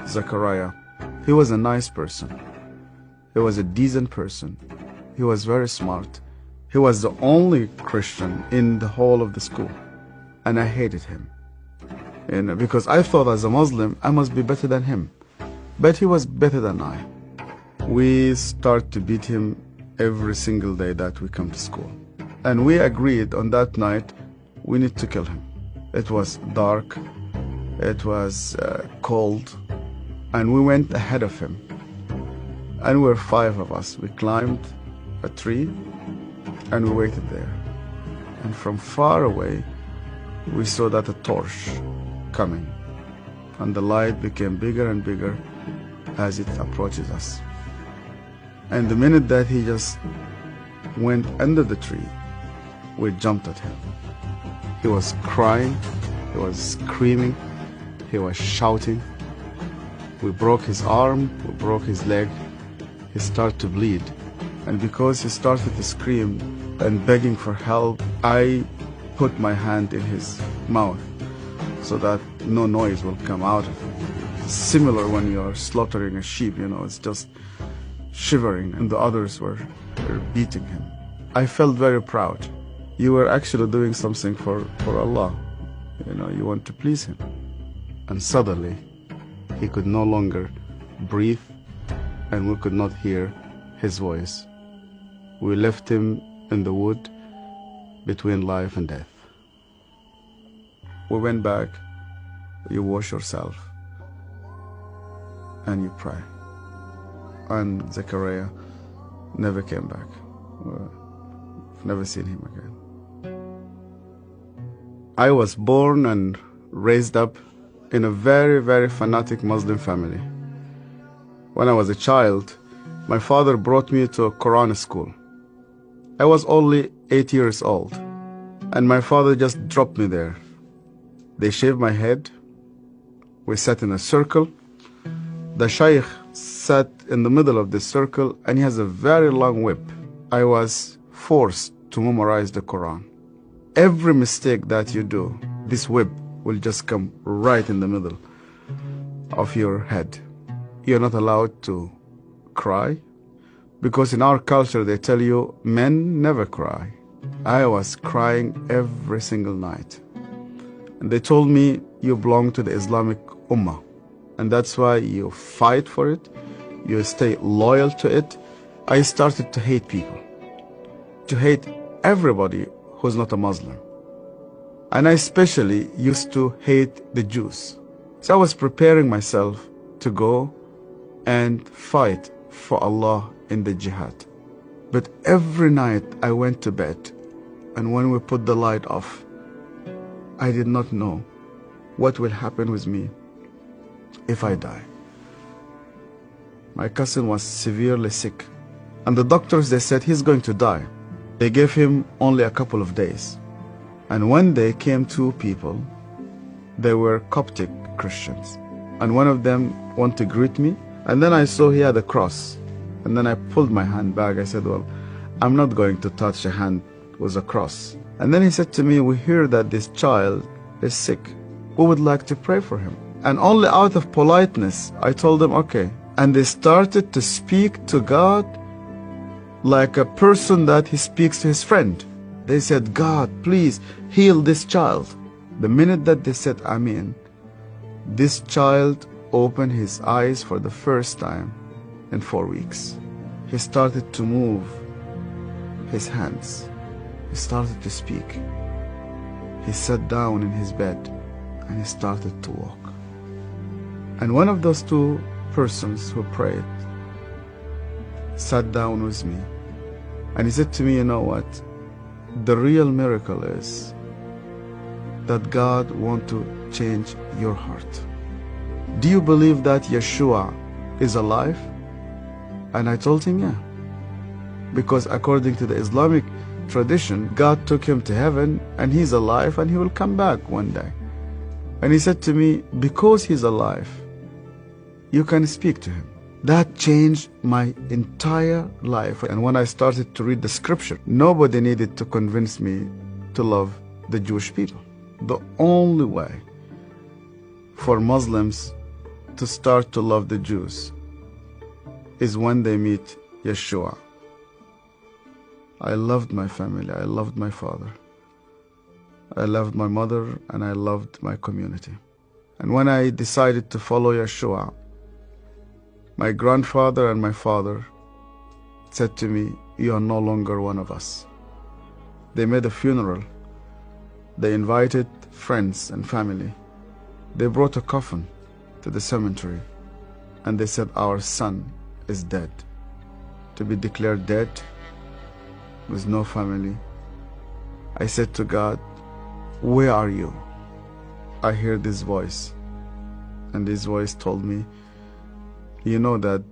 Zechariah. He was a nice person. He was a decent person. He was very smart. He was the only Christian in the whole of the school. And I hated him. Because I thought as a Muslim, I must be better than him. But he was better than I. We start to beat him every single day that we come to school. And we agreed on that night, we need to kill him. It was dark. It was cold. And we went ahead of him. And we were 5 of us. We climbed a tree and we waited there. And from far away, we saw that a torch coming. And the light became bigger and bigger as it approaches us. And the minute that he just went under the tree, we jumped at him. He was crying, he was screaming, he was shouting. We broke his arm, we broke his leg. He started to bleed. And because he started to scream and begging for help, I put my hand in his mouth so that no noise will come out of him. Similar when you are slaughtering a sheep, it's just shivering, and the others were beating him. I felt very proud. You were actually doing something for Allah. You want to please Him. And suddenly, he could no longer breathe, and we could not hear his voice. We left him in the wood between life and death. We went back, you wash yourself, and you pray. And Zechariah never came back. I've never seen him again. I was born and raised up in a very, very fanatic Muslim family. When I was a child, my father brought me to a Quran school. I was only 8 years old, and my father just dropped me there. They shaved my head. We sat in a circle. The Shaykh sat in the middle of the circle, and he has a very long whip. I was forced to memorize the Quran. Every mistake that you do, this whip will just come right in the middle of your head. You're not allowed to cry, because in our culture they tell you men never cry. I was crying every single night. And they told me, you belong to the Islamic Ummah, and that's why you fight for it, you stay loyal to it. I started to hate people, to hate everybody who's not a Muslim. And I especially used to hate the Jews. So I was preparing myself to go and fight for Allah in the jihad. But every night I went to bed, and when we put the light off, I did not know what will happen with me if I die. My cousin was severely sick, and the doctors, they said he's going to die. They gave him only a couple of days. And one day came 2 people. They were Coptic Christians, and one of them wanted to greet me, and then I saw he had a cross, and then I pulled my hand back. I said, well, I'm not going to touch a hand with a cross. And then he said to me, we hear that this child is sick. We would like to pray for him. And only out of politeness, I told them, okay. And they started to speak to God like a person that he speaks to his friend. They said, God, please heal this child. The minute that they said Amen, this child opened his eyes for the first time in 4 weeks. He started to move his hands. He started to speak. He sat down in his bed and he started to walk. And one of those 2 persons who prayed sat down with me, and he said to me, you know what? The real miracle is that God wants to change your heart. Do you believe that Yeshua is alive? And I told him, yeah. Because according to the Islamic tradition, God took him to heaven, and he's alive, and he will come back one day. And he said to me, because he's alive, you can speak to him. That changed my entire life. And when I started to read the scripture, nobody needed to convince me to love the Jewish people. The only way for Muslims to start to love the Jews is when they meet Yeshua. I loved my family, I loved my father, I loved my mother, and I loved my community. And when I decided to follow Yeshua, my grandfather and my father said to me, "You are no longer one of us." They made a funeral. They invited friends and family. They brought a coffin to the cemetery, and they said, "Our son is dead." To be declared dead with no family, I said to God, "Where are you?" I heard this voice, and this voice told me, "You know that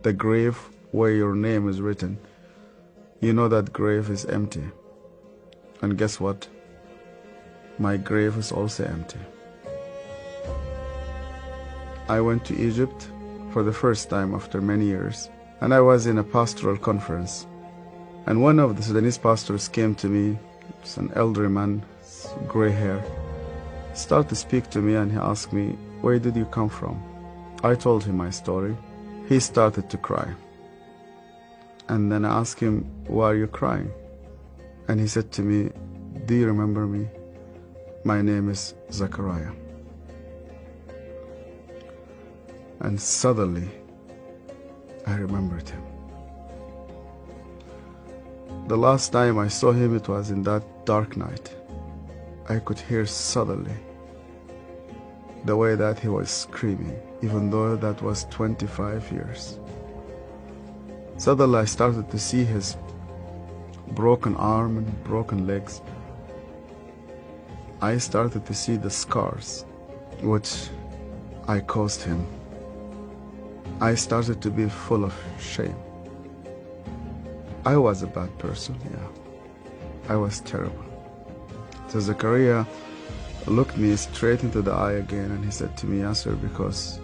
the grave where your name is written, you know that grave is empty. And guess what? My grave is also empty." I went to Egypt for the first time after many years, and I was in a pastoral conference. And one of the Sudanese pastors came to me, it's an elderly man, gray hair, started to speak to me, and he asked me, "Where did you come from?" I told him my story. He started to cry. And then I asked him, "Why are you crying?" And he said to me, "Do you remember me? My name is Zachariah." And suddenly, I remembered him. The last time I saw him, it was in that dark night. I could hear suddenly the way that he was screaming, even though that was 25 years. Suddenly I started to see his broken arm and broken legs. I started to see the scars which I caused him. I started to be full of shame. I was a bad person, yeah. I was terrible. So Zechariah looked me straight into the eye again, and he said to me, "Yasser, because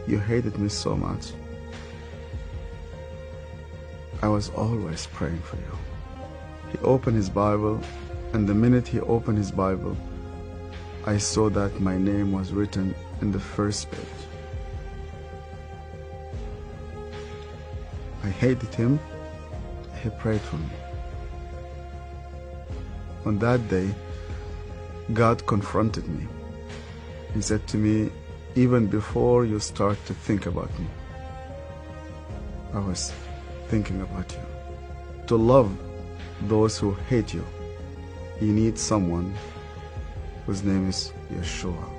you hated me so much, I was always praying for you." He opened his Bible, and the minute he opened his Bible, I saw that my name was written in the first page. I hated him. He prayed for me. On that day, God confronted me. He said to me, "Even before you start to think about me, I was thinking about you. To love those who hate you, you need someone whose name is Yeshua."